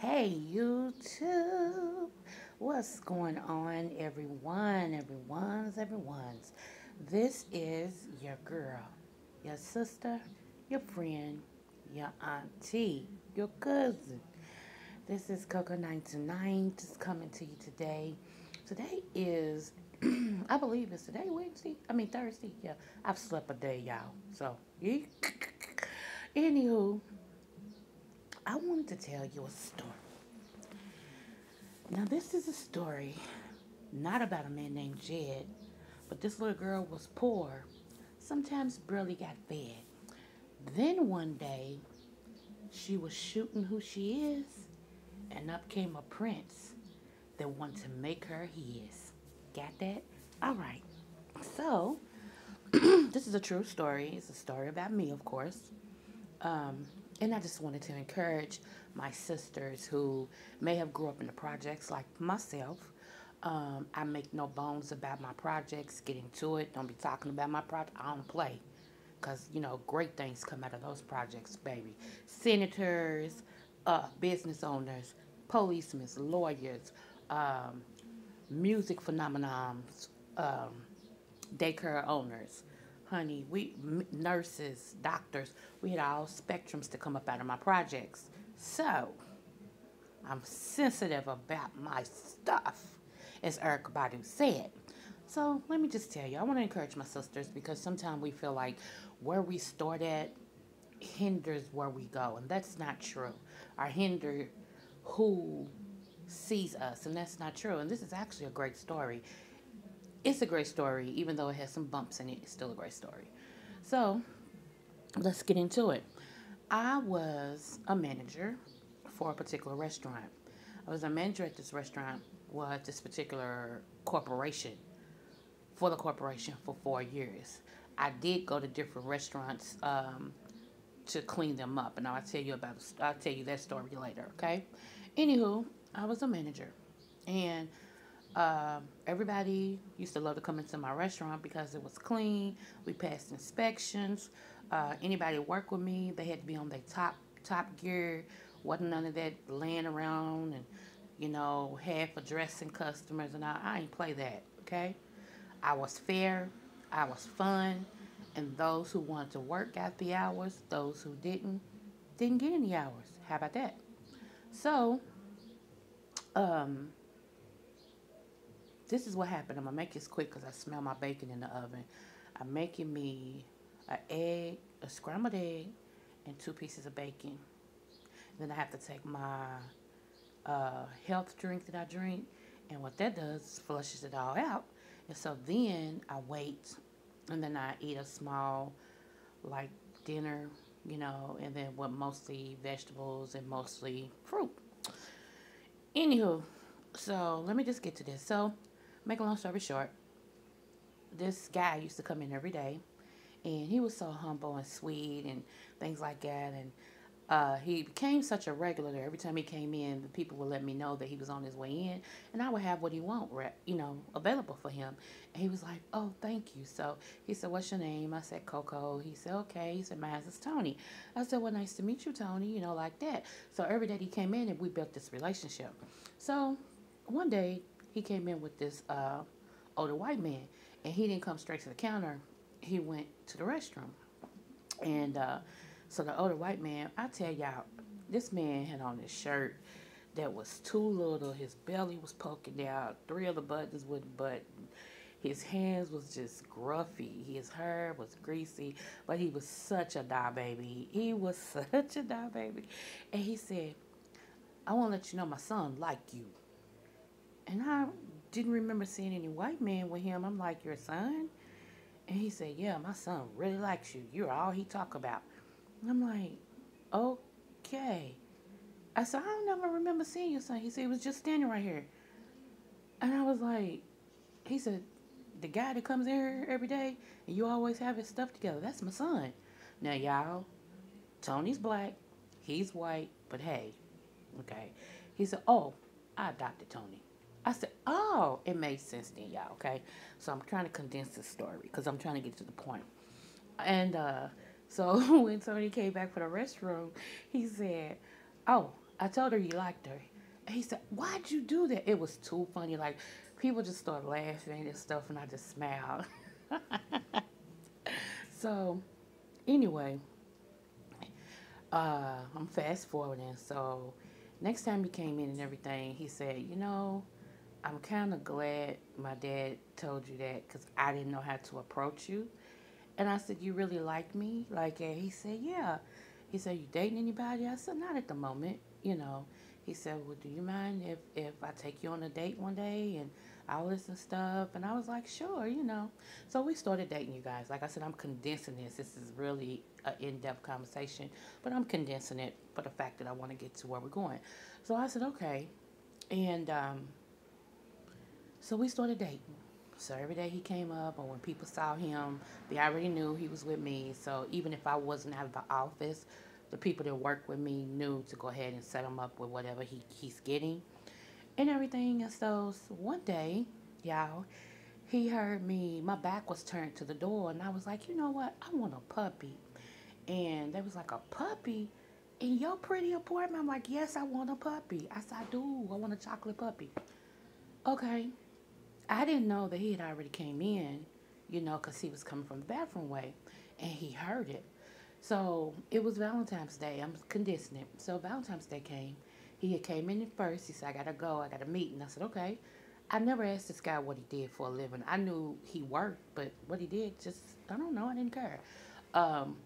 Hey YouTube, what's going on everyone's. This is your girl, your sister, your friend, your auntie, your cousin. This is Coco 929 just coming to you today. Today is, I believe it's today, Wednesday? I mean Thursday, yeah. I've slept a day, y'all. So, yeah. Anywho, I wanted to tell you a story. Now, this is a story not about a man named Jed, but this little girl was poor, sometimes barely got fed. Then one day, she was shooting who she is, and up came a prince that wanted to make her his. Got that? All right. So, this is a true story. It's a story about me, of course. Um, and I just wanted to encourage my sisters who may have grew up in the projects like myself. I make no bones about my projects. Get into it. Don't be talking about my project. I don't play. Because, great things come out of those projects, baby. Senators, business owners, policemen, lawyers, um, music phenomenons, daycare owners, honey, nurses, doctors, we had all spectrums to come up out of my projects. So I'm sensitive about my stuff, as Erica Badu said. So let me just tell you, I want to encourage my sisters because sometimes we feel like where we start at hinders where we go, and that's not true. Or hinder who sees us, and that's not true. And this is actually a great story. It's a great story, even though it has some bumps in it. It's still a great story. So let's get into it. I was a manager for a particular restaurant. I was a manager at this restaurant, well, at this particular corporation, for the corporation for 4 years. I did go to different restaurants to clean them up, and I'll tell you that story later. Okay. Anywho, I was a manager, and everybody used to love to come into my restaurant because it was clean. We passed inspections. Anybody work with me, they had to be on their top gear. Wasn't none of that laying around and half addressing customers and I ain't play that. Okay, I was fair. I was fun, and those who wanted to work got the hours. Those who didn't get any hours. How about that? So, um, this is what happened. I'm gonna make this quick because I smell my bacon in the oven. I'm making me an egg, a scrambled egg, and 2 pieces of bacon. Then I have to take my health drink that I drink, and what that does is flushes it all out. And so then I wait, and then I eat a small, like dinner, and then with mostly vegetables and mostly fruit. Anywho, so let me just get to this. So, make a long story short, this guy used to come in every day, and he was so humble and sweet and things like that. And he became such a regular there. Every time he came in, the people would let me know that he was on his way in, and I would have what he want, available for him. And he was like, "Oh, thank you." So he said, "What's your name?" I said, "Coco." He said, "Okay." He said, "Mine is Tony." I said, "Well, nice to meet you, Tony." Like that. So every day he came in, and we built this relationship. So one day he came in with this older white man, and he didn't come straight to the counter. He went to the restroom, and so the older white man, I tell y'all, this man had on this shirt that was too little. His belly was poking out. 3 of the buttons wouldn't button. His hands was just gruffy. His hair was greasy, but he was such a die baby. He was such a die baby. And he said, "I want to let you know my son like you." And I didn't remember seeing any white man with him. I'm like, "Your son?" And he said, "Yeah, my son really likes you. You're all he talk about." And I'm like, "Okay." I said, "I don't never remember seeing your son." He said, "He was just standing right here." And I was like, he said, "The guy that comes in here every day and you always have his stuff together, that's my son." Now, y'all, Tony's black, he's white, but hey, okay. He said, "Oh, I adopted Tony." I said, "Oh," it made sense then, y'all, okay? So I'm trying to condense this story because I'm trying to get to the point. And so when Tony came back for the restroom, he said, "Oh, I told her you liked her. And he said, why'd you do that? It was too funny. Like, people just started laughing and stuff, and I just smiled. So, anyway, I'm fast forwarding. So, next time he came in and everything, he said, I'm kind of glad my dad told you that because I didn't know how to approach you. And I said, you really like me? Like, and he said, yeah. He said, you dating anybody? I said, not at the moment. He said, well, do you mind if I take you on a date one day and all this and stuff? And I was like, sure. So we started dating, you guys. Like I said, I'm condensing this. This is really an in-depth conversation, but I'm condensing it for the fact that I want to get to where we're going. So I said, okay. And so we started dating. So every day he came up, or when people saw him, they already knew he was with me. So even if I wasn't out of the office, the people that work with me knew to go ahead and set him up with whatever he's getting and everything. And so one day, y'all, he heard me, my back was turned to the door, and I was like, you know what? I want a puppy. And they was like, a puppy? In your pretty apartment? I'm like, yes, I want a puppy. I said, I do. I want a chocolate puppy. Okay. I didn't know that he had already came in, because he was coming from the bathroom way, and he heard it. So it was Valentine's Day. I'm condensing it. So Valentine's Day came. He had came in first. He said, I got to go. I got a meeting. I said, okay. I never asked this guy what he did for a living. I knew he worked, but what he did, just, I don't know. I didn't care. Um,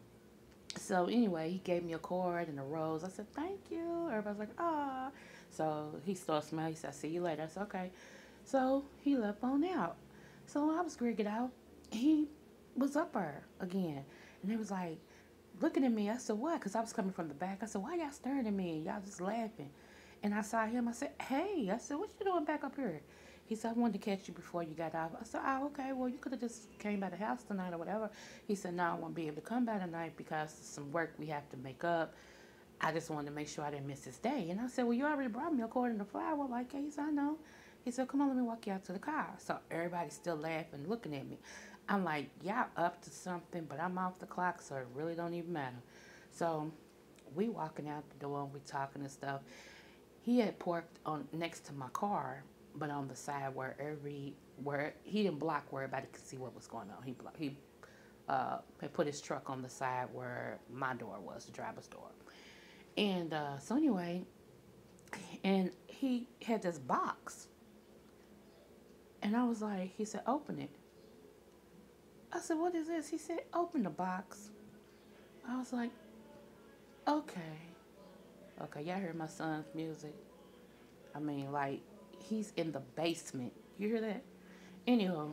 so anyway, he gave me a card and a rose. I said, thank you. Everybody's like, ah. So he started smiling. He said, see you later. I said, okay. So he left on out. So I was rigged out. He was up there again. And they was like looking at me. I said, what? Because I was coming from the back. I said, why y'all staring at me? Y'all just laughing. And I saw him. I said, hey. I said, what you doing back up here? He said, I wanted to catch you before you got off. I said, oh, okay. Well, you could have just came by the house tonight or whatever. He said, no, I won't be able to come by tonight because some work we have to make up. I just wanted to make sure I didn't miss this day. And I said, well, you already brought me a cord and a flower. Like, hey, he said, I know. He said, come on, let me walk you out to the car. So everybody's still laughing, looking at me. I'm like, y'all up to something, but I'm off the clock, so it really don't even matter. So we walking out the door, and we talking and stuff. He had parked on next to my car, but on the side where he didn't block where everybody could see what was going on. He had put his truck on the side where my door was, the driver's door. And so anyway, and he had this box. And I was like, he said, open it. I said, what is this? He said, open the box. I was like, okay. Okay, y'all hear my son's music? I mean, like, he's in the basement. You hear that? Anyhow,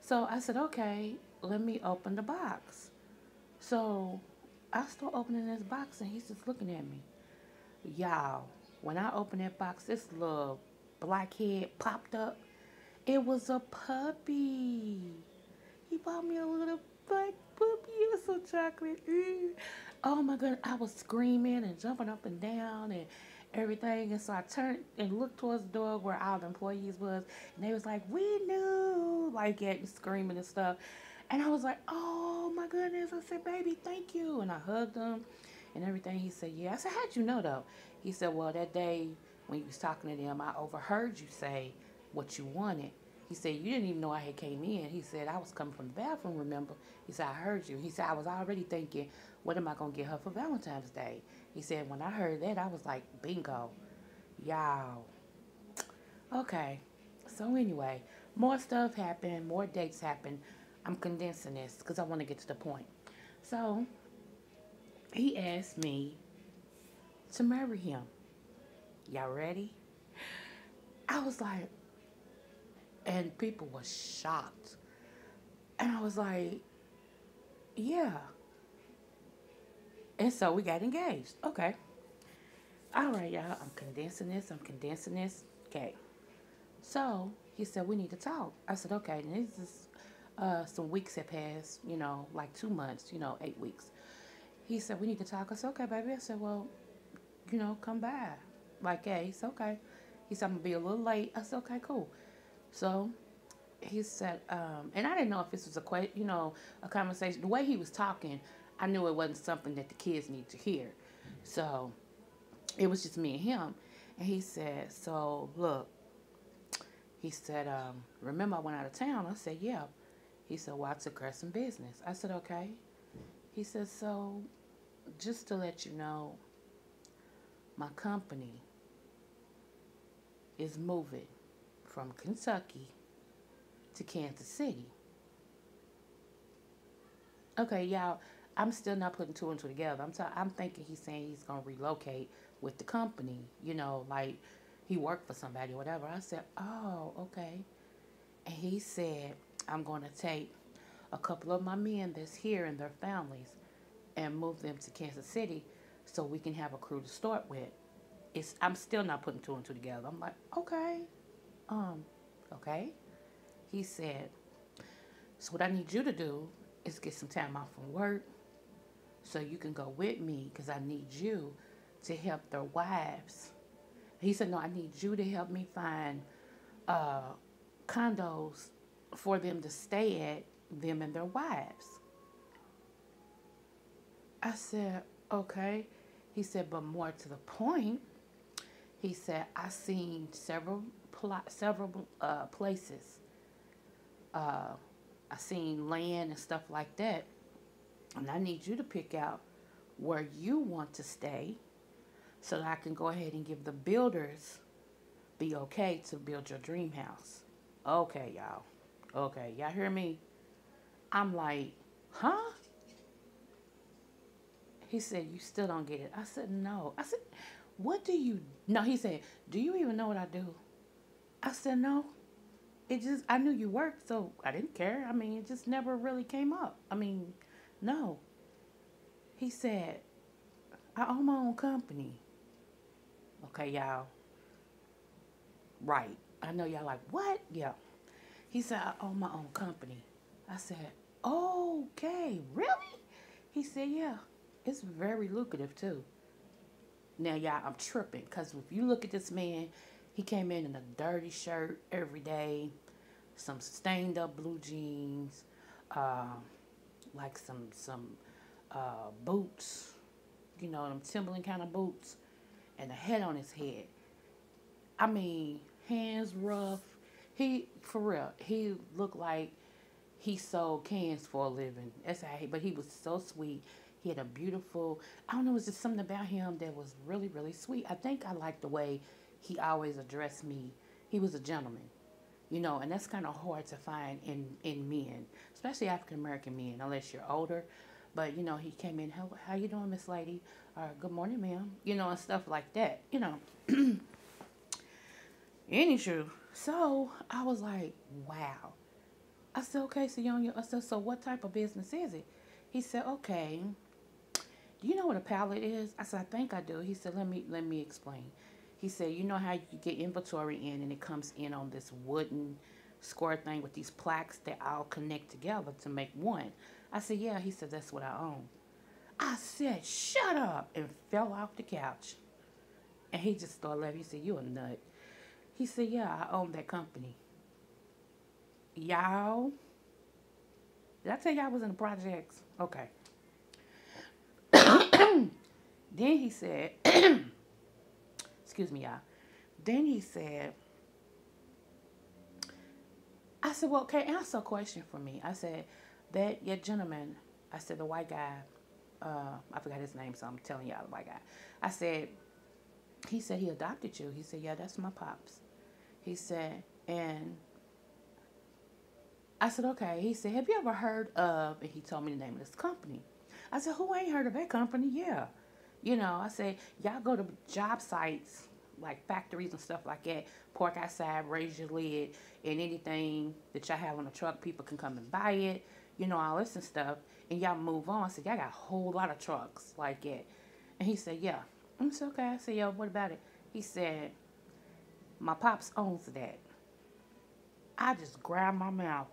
so I said, okay, let me open the box. So I start opening this box, and he's just looking at me. Y'all, when I opened that box, this little black head popped up. It was a puppy. He bought me a little black puppy. It was so chocolate. Oh my God. I was screaming and jumping up and down and everything. And so I turned and looked towards the door where all the employees was. And they was like, we knew. Like, yeah, screaming and stuff. And I was like, oh my goodness. I said, baby, thank you. And I hugged him and everything. He said, yeah. I said, how'd you know though? He said, well, that day when you was talking to them, I overheard you say what you wanted. He said, you didn't even know I had came in. He said, I was coming from the bathroom, remember? He said, I heard you. He said, I was already thinking, what am I going to get her for Valentine's Day? He said, when I heard that, I was like, bingo. Y'all. Okay. So anyway, more stuff happened. More dates happened. I'm condensing this because I want to get to the point. So he asked me to marry him. Y'all ready? I was like, and people were shocked. And I was like, yeah. And so we got engaged. Okay. All right, y'all. I'm condensing this. Okay. So he said, we need to talk. I said, okay. And this is some weeks had passed, like 2 months, 8 weeks. He said, we need to talk. I said, okay, baby. I said, well, come by. Like, hey, it's okay. He said, I'm going to be a little late. I said, okay, cool. So he said, and I didn't know if this was a conversation. The way he was talking, I knew it wasn't something that the kids need to hear. So It was just me and him. And he said, so look, he said, remember I went out of town? I said, yeah. He said, well, I took care of some business. I said, okay. He said, so just to let you know, my company is moving from Kentucky to Kansas City. Okay, y'all, I'm still not putting two and two together. I'm thinking he's saying he's going to relocate with the company, like he worked for somebody or whatever. I said, oh, okay. And he said, I'm going to take a couple of my men that's here and their families and move them to Kansas City so we can have a crew to start with. I'm still not putting two and two together. I'm like, okay, um, okay. He said, so what I need you to do is get some time off from work so you can go with me because I need you to help their wives. He said, no, I need you to help me find uh, condos for them to stay at, them and their wives. I said, okay. He said, but more to the point, he said, I seen several places. I seen land and stuff like that. And I need you to pick out where you want to stay so that I can go ahead and give the builders the okay to build your dream house. Okay, y'all. Okay, y'all hear me? I'm like, huh? He said, you still don't get it. I said, no. I said, what do you... No, he said, do you even know what I do? I said, no. I knew you worked, so I didn't care. I mean, it just never really came up. I mean, no. He said, I own my own company. Okay, y'all. Right. I know y'all like, what? Yeah. He said, I own my own company. I said, okay, really? He said, yeah. It's very lucrative, too. Now, y'all, I'm tripping. Because if you look at this man, he came in a dirty shirt every day, some stained up blue jeans, like some boots, them Timberland kind of boots, and a hat on his head. I mean, hands rough. For real, he looked like he sold cans for a living. But he was so sweet. He had a beautiful, I don't know, it was just something about him that was really, really sweet. I think I liked the way he always addressed me. He was a gentleman, and that's kind of hard to find in men, especially African-American men, unless you're older. But, he came in, how you doing, Miss Lady? Good morning, ma'am. And stuff like that, Anywho, so I was like, wow. I said, okay, so I said, so what type of business is it? He said, okay, do you know what a pallet is? I said, I think I do. He said, let me explain. He said, you know how you get inventory in and it comes in on this wooden square thing with these plaques that all connect together to make one. I said, yeah. He said, that's what I own. I said, shut up, and fell off the couch. And he just started laughing. He said, you a nut. He said, yeah, I own that company. Y'all, did I tell you I was in the projects? Okay. Then he said, excuse me, y'all. Then he said, I said, well, okay, answer a question for me. I said, that your gentleman, I said, the white guy, I forgot his name, so I'm telling y'all the white guy. I said, he said he adopted you. He said, yeah, that's my pops. He said, and I said, okay. He said, have you ever heard of, and he told me the name of this company. I said, who ain't heard of that company? Yeah. I said, y'all go to job sites, like factories and stuff like that, park outside, raise your lid, and anything that y'all have on the truck, people can come and buy it, all this and stuff, and y'all move on. I said, y'all got a whole lot of trucks like that. And he said, yeah. I said, okay. I said, yo, what about it? He said, my pops owns that. I just grabbed my mouth.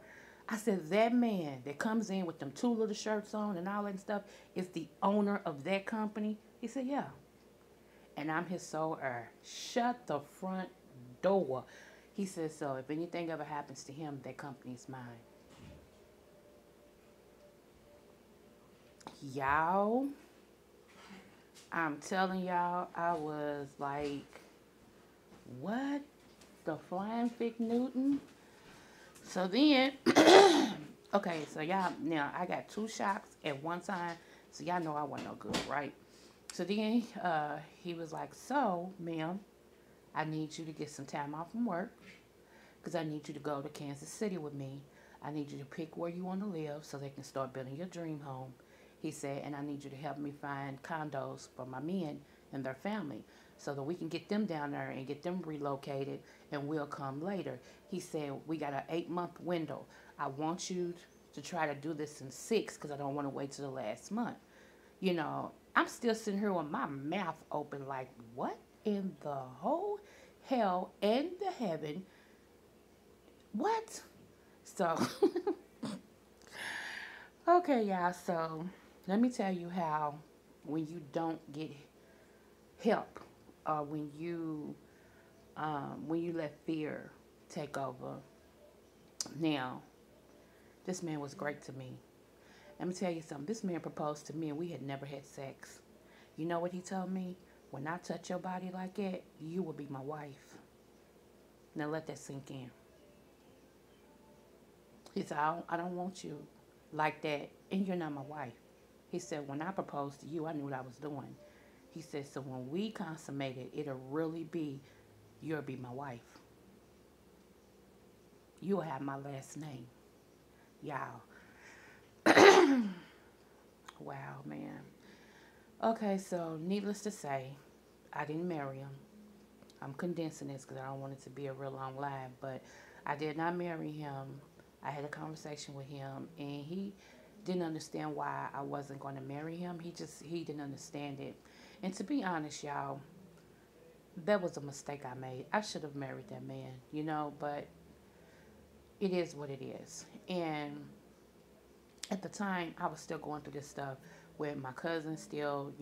I said, that man that comes in with them 2 little shirts on and all that stuff is the owner of that company? He said, yeah. And I'm his sole heir. Shut the front door. He said, so if anything ever happens to him, that company's mine. Y'all, I'm telling y'all, I was like, what? The flying fig Newton? So then, okay, so y'all, now I got two shocks at one time. So y'all know I wasn't no good, right? So then he was like, so, ma'am, I need you to get some time off from work because I need you to go to Kansas City with me. I need you to pick where you want to live so they can start building your dream home. He said, and I need you to help me find condos for my men and their family so that we can get them down there and get them relocated and we'll come later. He said, we got an 8-month window. I want you to try to do this in 6 because I don't want to wait till the last month. You know, I'm still sitting here with my mouth open like, what in the whole hell and the heaven? What? So, okay, y'all. So, let me tell you how when you don't get help, or when you let fear take over. Now, this man was great to me. Let me tell you something. This man proposed to me, and we had never had sex. You know what he told me? When I touch your body like that, you will be my wife. Now let that sink in. He said, I don't want you like that, and you're not my wife. He said, when I proposed to you, I knew what I was doing. He said, so when we consummate it, it'll really be, you'll be my wife. You'll have my last name. Y'all. Wow, man. Okay, so needless to say, I didn't marry him. I'm condensing this because I don't want it to be a real long live, but I did not marry him. I had a conversation with him, and he didn't understand why I wasn't going to marry him. He didn't understand it. And to be honest, y'all, that was a mistake I made. I should have married that man, but it is what it is. And at the time, I was still going through this stuff with my cousin still,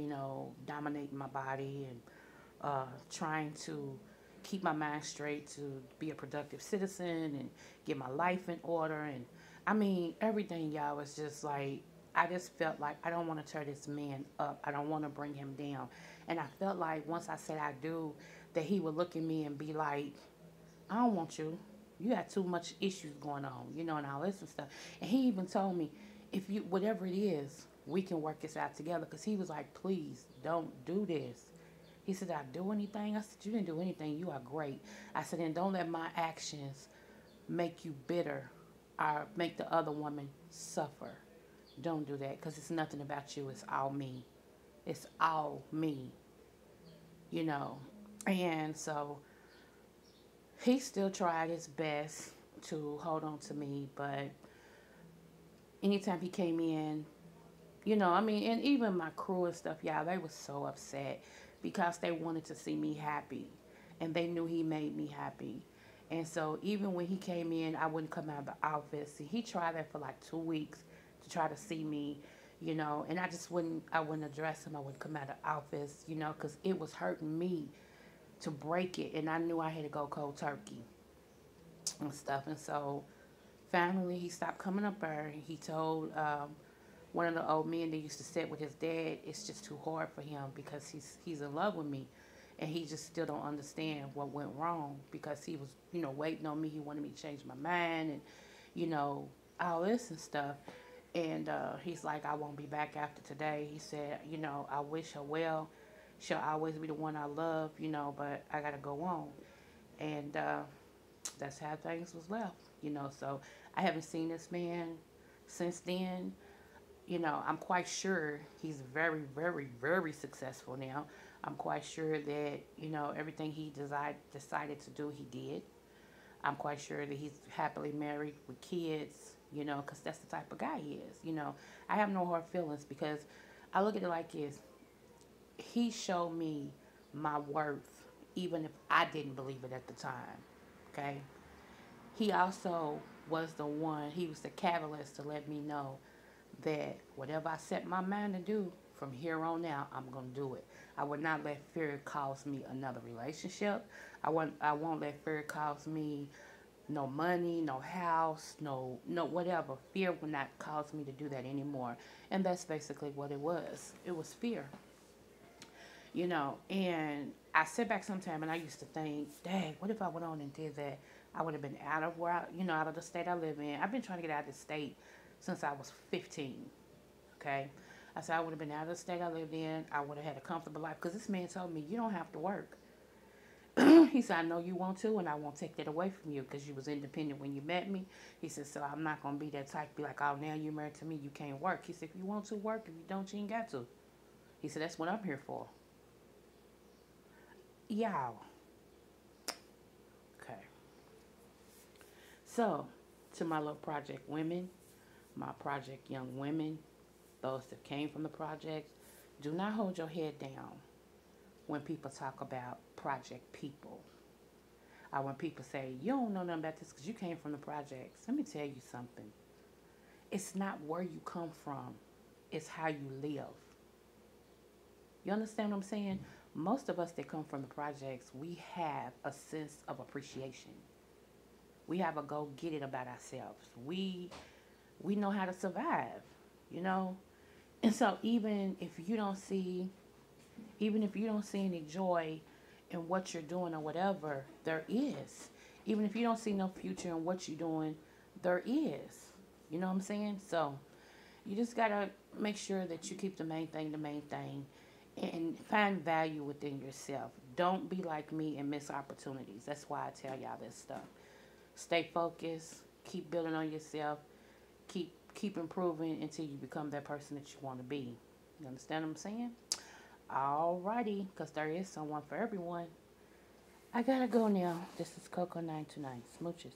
dominating my body and trying to keep my mind straight to be a productive citizen and get my life in order. And I mean, everything, y'all, was just like, I just felt like I don't want to tear this man up. I don't want to bring him down. And I felt like once I said I do, that he would look at me and be like, I don't want you. You got too much issues going on, and all this and stuff. And he even told me, if you, whatever it is, we can work this out together. Because he was like, please don't do this. He said, did I do anything? I said, you didn't do anything. You are great. I said, and don't let my actions make you bitter or make the other woman suffer. Don't do that because it's nothing about you. It's all me. It's all me, And so he still tried his best to hold on to me, but anytime he came in, and even my crew and stuff, y'all, they was so upset because they wanted to see me happy and they knew he made me happy. And so even when he came in, I wouldn't come out of the office. He tried that for like 2 weeks to try to see me, and I wouldn't address him. I wouldn't come out of the office, because it was hurting me to break it. And I knew I had to go cold turkey and stuff. And so finally he stopped coming up there. He told one of the old men that used to sit with his dad, it's just too hard for him because he's in love with me, and he just still don't understand what went wrong because he was waiting on me. He wanted me to change my mind and all this and stuff. And he's like, I won't be back after today. He said, I wish her well. She'll always be the one I love, but I gotta go on. And that's how things was left, So I haven't seen this man since then. I'm quite sure he's very, very, very successful now. I'm quite sure that, everything he decided to do, he did. I'm quite sure that he's happily married with kids, because that's the type of guy he is. I have no hard feelings because I look at it like this. He showed me my worth, even if I didn't believe it at the time, okay? He also was he was the catalyst to let me know that whatever I set my mind to do from here on out, I'm going to do it. I would not let fear cause me another relationship. I won't let fear cause me no money, no house, no whatever. Fear would not cause me to do that anymore. And that's basically what it was. It was fear. you know. And I sit back sometime and I used to think, dang, what if I went on and did that? I would have been out of where I, you know, out of the state I live in. I've been trying to get out of the state since I was 15. Okay. I said I would have been out of the state I lived in. I would have had a comfortable life because this man told me you don't have to work. He said, I know you want to, and I won't take that away from you because you was independent when you met me. He said, so I'm not going to be that type, be like, oh, now you're married to me, you can't work. He said, if you want to work, if you don't, you ain't got to. He said, that's what I'm here for. Y'all. Okay. So, to my little project women, my project young women, those that came from the projects, do not hold your head down when people talk about project people. Or when people say, you don't know nothing about this because you came from the projects. Let me tell you something. It's not where you come from. It's how you live. You understand what I'm saying? Most of us that come from the projects, we have a sense of appreciation. We have a go get it about ourselves. We know how to survive, you know? And so even if you don't see any joy in what you're doing or whatever, there is. Even if you don't see no future in what you're doing, there is. You know what I'm saying? So you just gotta make sure that you keep the main thing, and find value within yourself. Don't be like me and miss opportunities. That's why I tell y'all this stuff. Stay focused. Keep building on yourself. Keep improving until you become that person that you want to be. You understand what I'm saying? Alrighty, because there is someone for everyone. I gotta go now. This is Coco 929. Smooches.